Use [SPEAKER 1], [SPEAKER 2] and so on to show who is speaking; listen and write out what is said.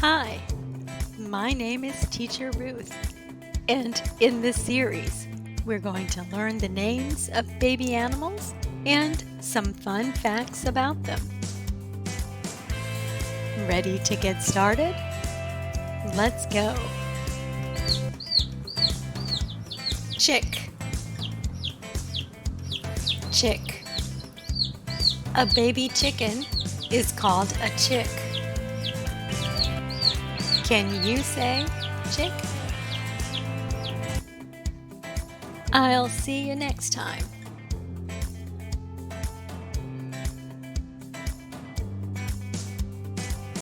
[SPEAKER 1] Hi, my name is Teacher Ruth, and in this series, we're going to learn the names of baby animals and some fun facts about them. Ready to get started? Let's go. Chick. Chick. A baby chicken is called a chick. Can you say chick? I'll see you next time.